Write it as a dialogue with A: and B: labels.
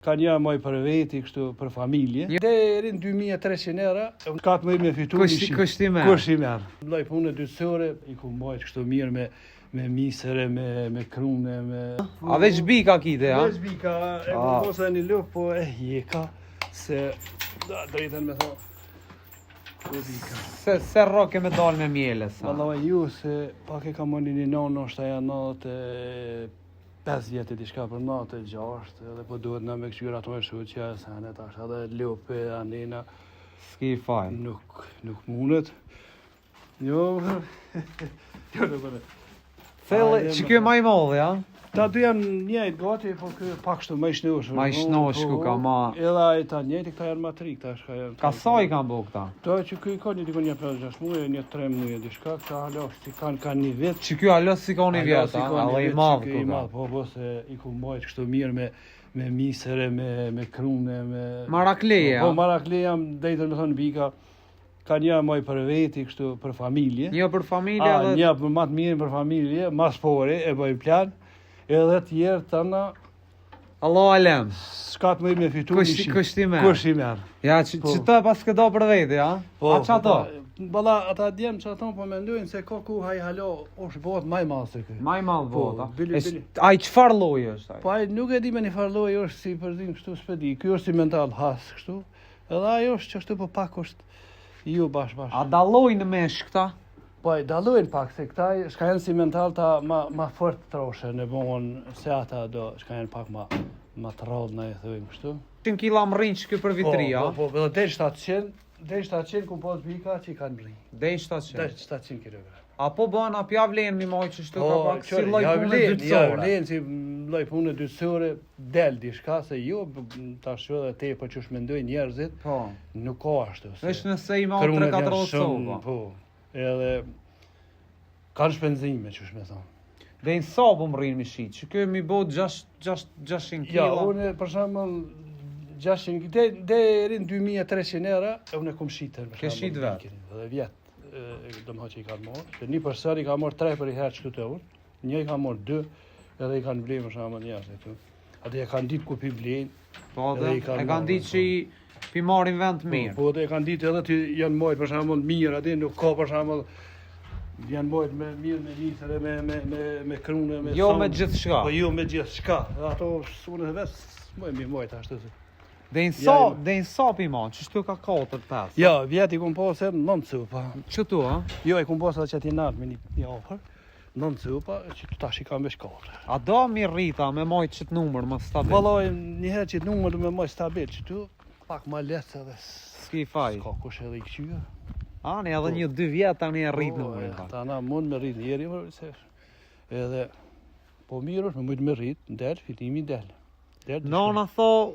A: Ka një moj për veti, kështu për familje. Deri në 2300 euro, ka të mëj me fitu
B: Kushtimer.
A: Kushtimer. Lloj punë dytësore, i ku mbajt kështu mirë me misëre, me krune, me...
B: A veç bika kite, ja?
A: Veç bika, e ku posa një luk, po e jeka, se drejten me thonë.
B: Se roke me dal me mjele, sa?
A: Valla ju, se pak e ka mëni një nonë, është aja 5 vjetë diçka për 96, edhe po duhet na me këqyra ato e shuqja, se anë tash edhe lupe, anina.
B: S'ki faj.
A: Nuk mundet. Jo, jo në bërë.
B: Thellë, që kjo ma i modhe, ja?
A: Ta dy janë njëjtë gati, po kjo pak shtu, ma i shnushur.
B: Ma i shnoshku ka ma...
A: Edhe ai ta njëjtë, këta janë matrik, tash ka janë...
B: Ka sa i kanë bu këta?
A: To që kjo i ka një dikon një 5-6 muaj, një 3 muaj diçka, këta halos si kanë një vit.
B: Që kjo halos si ka një vjet, a? I madh
A: këta. I madh, po se i ku mbajt kështu mirë me misëre, me krune, me...
B: Marakleja?
A: Po, marakleja, drejtën me thonë bika. Ka një moj për veti, kështu për familje.
B: Një për familje dhe...
A: Një për matë mirë për familje, mas pore, e bëjmë plan. Edhe tjerë të në...
B: Allah alem.
A: S'ka të mëj me fitu
B: Kushtimer.
A: Kushtimer.
B: Ja, që të pas këdo për veti, ja? A që ato?
A: Bala, ata djemë që ato po mendojnë se ka ku haj halo, është botë maj malë se këj.
B: Maj malë bota.
A: Bili.
B: A i qëfar loj është?
A: Po a nuk e di me një farë loj është si përzim kështu s'pedi. Kjo është si mental has kështu. Edhe ajo është që kështu po pak është ju bash.
B: A dalojnë me shkëta?
A: Po e dalojnë pak, se këta shka jenë si mental ta ma fort troshe në bon se ata do shka jenë pak ma të rallë në e thujnë kështu.
B: 100 kila më rrinë që kjo për vitria?
A: Po, dhe 700 ku pos bika që i kanë më rrinë.
B: Dhe 700?
A: Dhe 700 kg.
B: A po bën a pja vlenë mi moj që shtu ka pak si loj punë dytësore?
A: Ja vlenë si loj punë dytësore del diçka se jo ta shë dhe te për që shmendoj njerëzit, nuk ka ashtu.
B: Vesh nëse i ma 3-4 soba.
A: Po, edhe kanë shpenzime që shme thonë.
B: Dhe në sabë më rrinë mi shqitë, që kjo mi bo 600 kila?
A: Ja, unë për shembull 600 kila, dhe rinë 2300 euro, e unë e kom shqitën.
B: Ke shqitë vetë?
A: Dhe vjetë, do më që i kanë morë. Se një përsër i ka morë 3 për i herë që këtu të unë, një i ka morë 2, edhe i kanë blejë më shumë njërës e tu. Ate e kanë ditë ku pi blejnë.
B: Po dhe, e kanë ditë që i pi marin vend mirë.
A: Po dhe e kanë ditë edhe të janë mojtë për shembull mirë, ati nuk ka për shembull janë mojtë me mirë, me nisëre, me krune, me
B: jo me gjithë shka.
A: Po jo me gjithë shka. Ato unë dhe vetë s'mojnë mi mojtë ashtu.
B: Dhe në sa pi ma, që shtu ka 4-5?
A: Ja, vjeti ku më posë 9 cupa.
B: Që tu, a?
A: Jo, e ku më posë që ti natë me një ofër. 9 cupa, që tu tash i kam vesh 4.
B: A do mi rrita me mojtë qëtë numër më stabil?
A: Valoj, njëherë që numër me mojtë stabil, që tu pak ma letë edhe
B: s'ki faj.
A: S'ka kush edhe i këqyë.
B: Ani edhe 1-2 vjetë tani e rritë numër.
A: Ta na mund me rritë njeri, edhe po mirë është me mujtë me rritë, ndel, fitimi del.
B: Nona tho,